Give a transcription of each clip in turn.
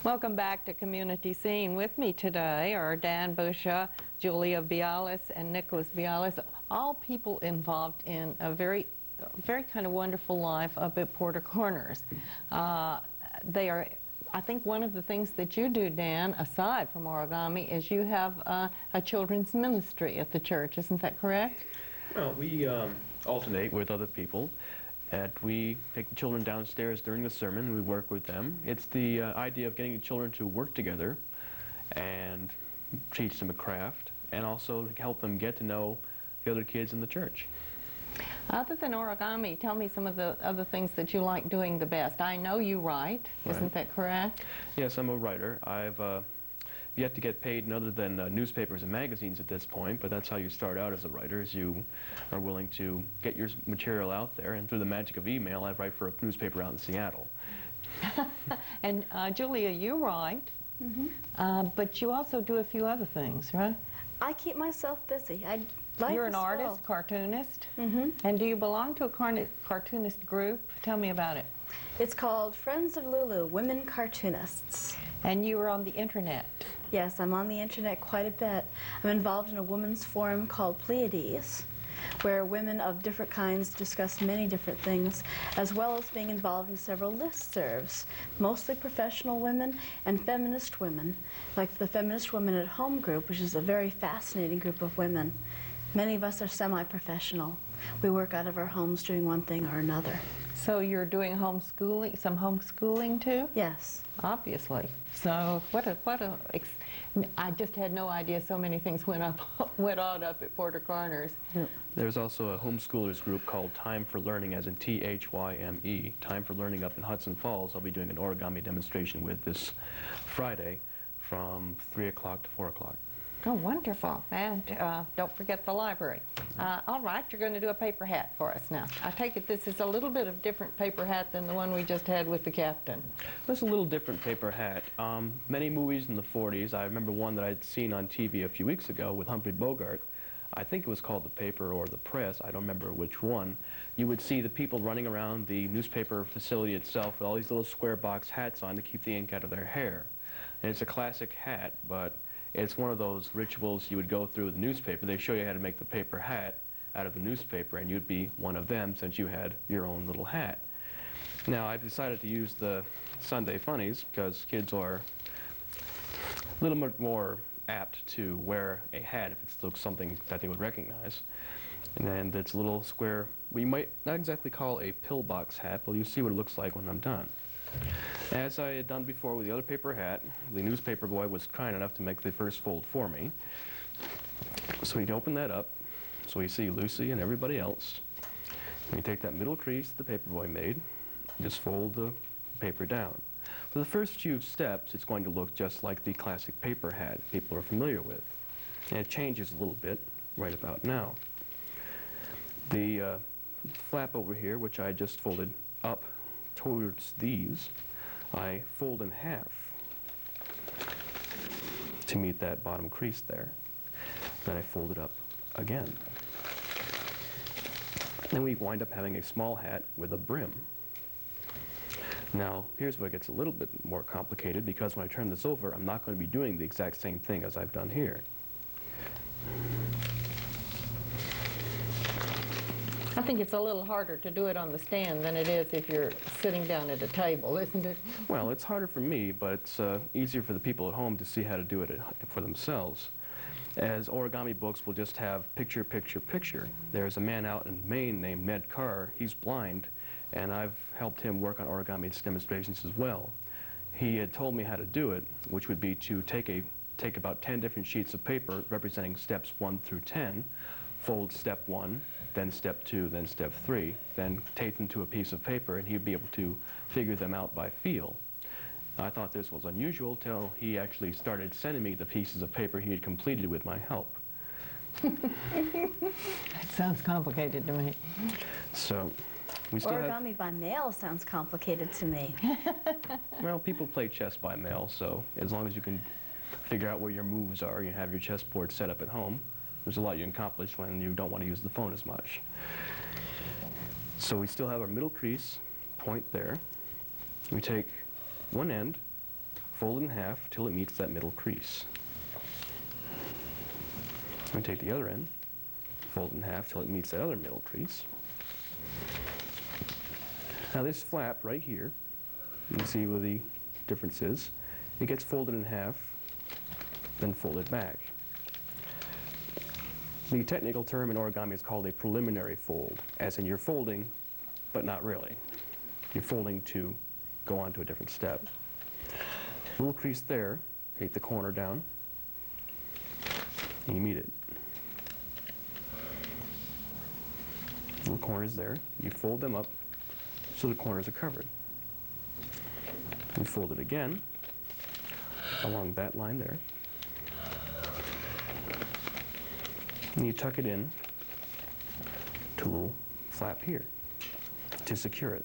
Welcome back to Community Scene. With me today are Dan Busha, Julia Bialis, and Nicholas Bialis, all people involved in a very kind of wonderful life up at Porter Corners. They are, I think one of the things that you do, Dan, aside from origami, is you have a children's ministry at the church. Isn't that correct? Well, we alternate with other people. And we take the children downstairs during the sermon. We work with them. It's the idea of getting the children to work together and teach them a craft, and also help them get to know the other kids in the church. Other than origami, tell me some of the other things that you like doing the best. I know you write. Right. Isn't that correct? Yes, I'm a writer. I've yet to get paid in other than newspapers and magazines at this point, but that's how you start out as a writer, is you are willing to get your material out there, and through the magic of email, I write for a newspaper out in Seattle. And Julia, you write, but you also do a few other things, right? I keep myself busy. You're an artist, cartoonist, and do you belong to a cartoonist group? Tell me about it. It's called Friends of Lulu, Women Cartoonists. And you are on the internet. Yes, I'm on the internet quite a bit. I'm involved in a women's forum called Pleiades, where women of different kinds discuss many different things, as well as being involved in several listservs, mostly professional women and feminist women, like the Feminist Women at Home group, which is a very fascinating group of women. Many of us are semi-professional. We work out of our homes doing one thing or another. So you're doing homeschooling, some homeschooling too? Yes. Obviously. So I just had no idea so many things went on up at Porter Corners. Yep. There's also a homeschoolers group called Time for Learning, as in T-H-Y-M-E, Time for Learning up in Hudson Falls. I'll be doing an origami demonstration with this Friday from 3 o'clock to 4 o'clock. Oh, wonderful. And don't forget the library. All right, you're going to do a paper hat for us now. I take it this is a little bit of different paper hat than the one we just had with the captain. It's a little different paper hat. Many movies in the 40s, I remember one that I'd seen on TV a few weeks ago with Humphrey Bogart. I think it was called The Paper or The Press, I don't remember which one. You would see the people running around the newspaper facility itself with all these little square box hats on to keep the ink out of their hair. And it's a classic hat, but it's one of those rituals you would go through with the newspaper. They show you how to make the paper hat out of the newspaper, and you'd be one of them since you had your own little hat. Now, I've decided to use the Sunday Funnies because kids are a little bit more apt to wear a hat if it looks something that they would recognize. And it's a little square, we might not exactly call a pillbox hat, but you'll see what it looks like when I'm done. As I had done before with the other paper hat, the newspaper boy was kind enough to make the first fold for me. So we'd open that up, so we see Lucy and everybody else. And you take that middle crease the paper boy made, and just fold the paper down. For the first few steps, it's going to look just like the classic paper hat people are familiar with. And it changes a little bit right about now. The flap over here, which I just folded up towards these, I fold in half to meet that bottom crease there. Then I fold it up again. Then we wind up having a small hat with a brim. Now, here's where it gets a little bit more complicated, because when I turn this over, I'm not going to be doing the exact same thing as I've done here. I think it's a little harder to do it on the stand than it is if you're sitting down at a table, isn't it? Well, it's harder for me, but it's easier for the people at home to see how to do it for themselves. As origami books will just have picture, picture, picture. There's a man out in Maine named Ned Carr. He's blind, and I've helped him work on origami demonstrations as well. He had told me how to do it, which would be to take about 10 different sheets of paper representing steps 1 through 10, fold step 1, then step 2, then step 3, then tape them to a piece of paper, and he'd be able to figure them out by feel. I thought this was unusual till he actually started sending me the pieces of paper he had completed with my help. That sounds complicated to me. So, we still Origami by mail sounds complicated to me. Well, people play chess by mail, so as long as you can figure out where your moves are, you have your chessboard set up at home, there's a lot you can accomplish when you don't want to use the phone as much. So we still have our middle crease point there. We take one end, fold it in half till it meets that middle crease. We take the other end, fold it in half till it meets that other middle crease. Now this flap right here, you can see where the difference is. It gets folded in half, then folded back. The technical term in origami is called a preliminary fold, as in you're folding, but not really. You're folding to go on to a different step. Little crease there, take the corner down, and you meet it. Little corners there, you fold them up so the corners are covered. You fold it again along that line there. And you tuck it in to a little flap here to secure it.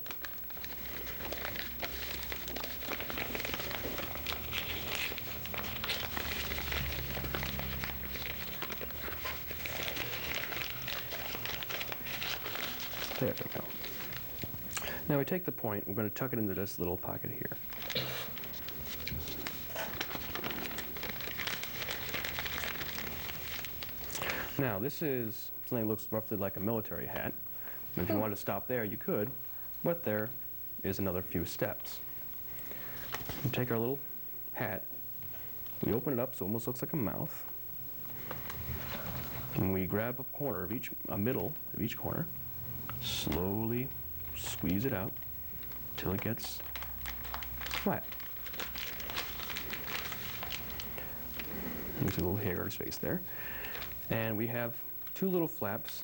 There we go. Now we take the point, we're going to tuck it into this little pocket here. Now this is something that looks roughly like a military hat. And if you wanted to stop there, you could, but there is another few steps. We take our little hat, we open it up so it almost looks like a mouth, and we grab a corner of a middle of each corner, slowly squeeze it out till it gets flat. There's a little hair or space there. And we have two little flaps,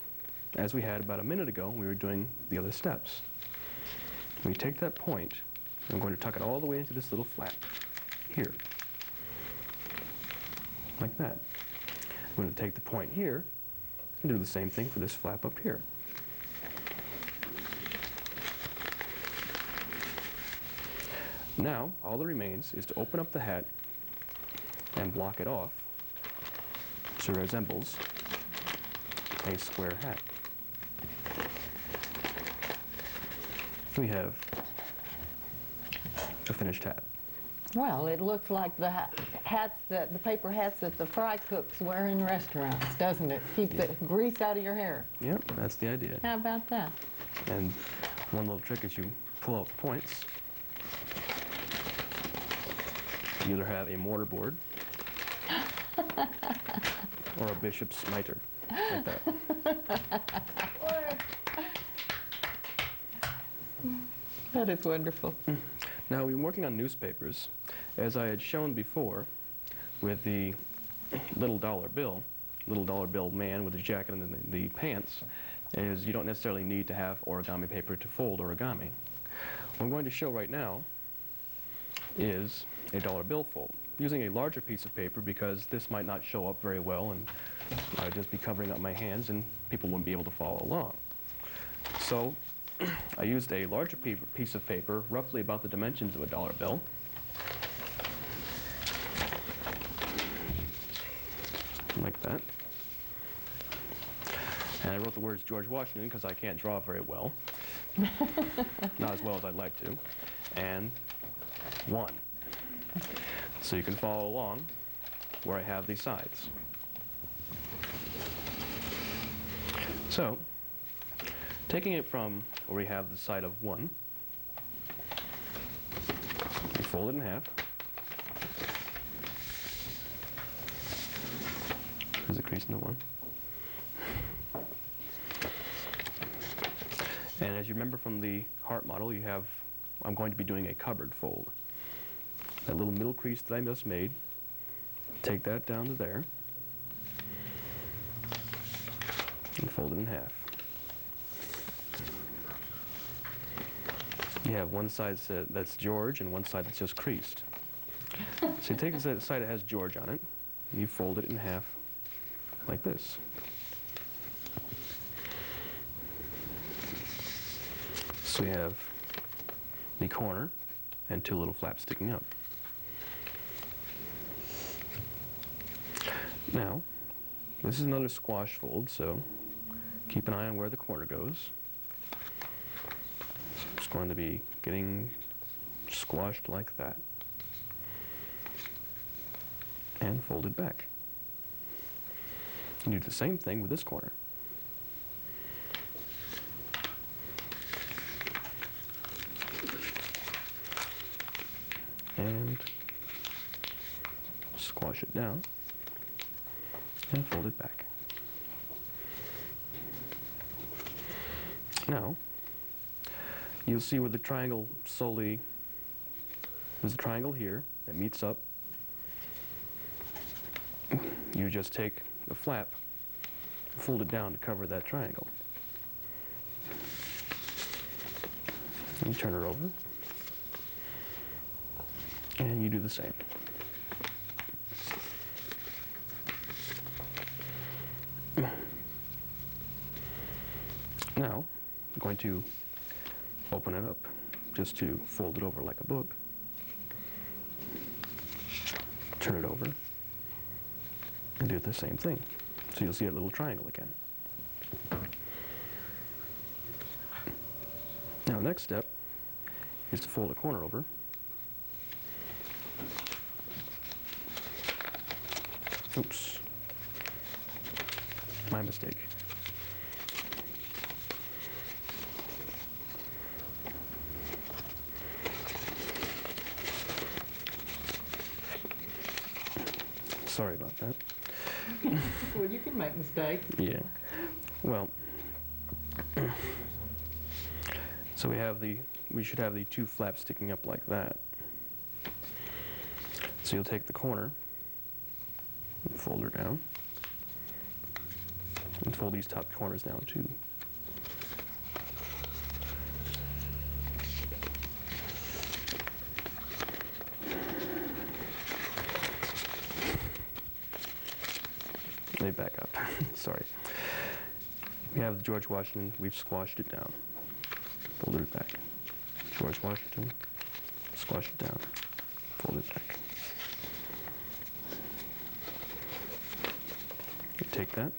as we had about a minute ago when we were doing the other steps. We take that point, and I'm going to tuck it all the way into this little flap here, like that. I'm going to take the point here and do the same thing for this flap up here. Now, all that remains is to open up the hat and block it off so it resembles a square hat. We have a finished hat. Well, it looks like the the paper hats that the fry cooks wear in restaurants, doesn't it? Keep the grease out of your hair. Yep, that's the idea. How about that? And one little trick is you pull out the points. You either have a mortar board or a bishop's mitre, like that. That is wonderful. Now, we've been working on newspapers. As I had shown before with the little dollar bill man with the jacket and the pants, is you don't necessarily need to have origami paper to fold origami. What I'm going to show right now is a dollar bill fold, using a larger piece of paper because this might not show up very well and I'd just be covering up my hands and people wouldn't be able to follow along. So I used a larger piece of paper, roughly about the dimensions of a dollar bill. Like that. And I wrote the words George Washington because I can't draw very well. Not as well as I'd like to. And 1. So you can follow along where I have these sides. So, taking it from where we have the side of 1, we fold it in half. There's a crease in the 1. And as you remember from the heart model, you have, I'm going to be doing a cupboard fold. That little middle crease that I just made, take that down to there, and fold it in half. You have one side that's George and one side that's just creased. So you take the side that has George on it, and you fold it in half like this. So we have the corner and 2 little flaps sticking up. Now, this is another squash fold, so keep an eye on where the corner goes. It's going to be getting squashed like that. and fold it back. And do the same thing with this corner. And squash it down and fold it back. Now, you'll see where the triangle solely, there's a triangle here that meets up. You just take the flap and fold it down to cover that triangle. And you turn it over, and you do the same. Now, I'm going to open it up just to fold it over like a book. Turn it over and do the same thing. So you'll see a little triangle again. Now, next step is to fold the corner over. Oops. My mistake. Sorry about that. Well, you can make mistakes. Yeah. Well, so we should have the two flaps sticking up like that. So you'll take the corner and fold her down, and fold these top corners down too. Let me back up. Sorry. We have the George Washington. We've squashed it down. Fold it back. George Washington. Squash it down. Fold it back. You take that.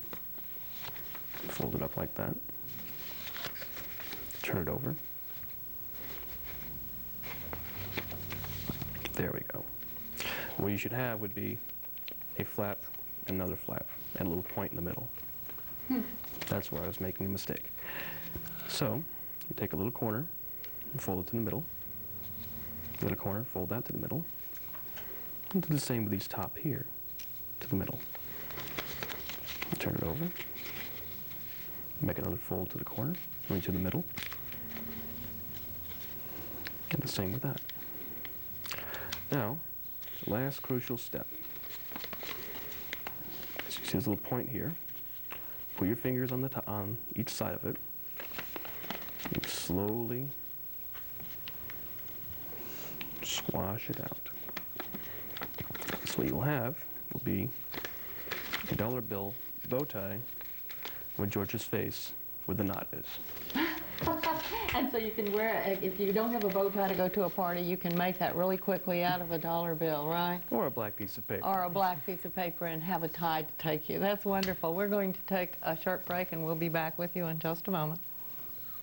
Fold it up like that. Turn it over. There we go. What you should have would be a flap, another flap, and a little point in the middle. That's where I was making a mistake. So, you take a little corner and fold it to the middle. Little corner, fold that to the middle. And do the same with these top here, to the middle. Turn it over. Make another fold to the corner, going to the middle. And the same with that. Now, the last crucial step. So you see this little point here. Put your fingers on on each side of it. And slowly squash it out. So what you'll have will be a dollar bill bow tie with George's face where the knot is. And so you can wear it, if you don't have a bow tie to go to a party, you can make that really quickly out of a dollar bill, right? Or a black piece of paper. Or a black piece of paper and have a tie to take you. That's wonderful. We're going to take a short break and we'll be back with you in just a moment.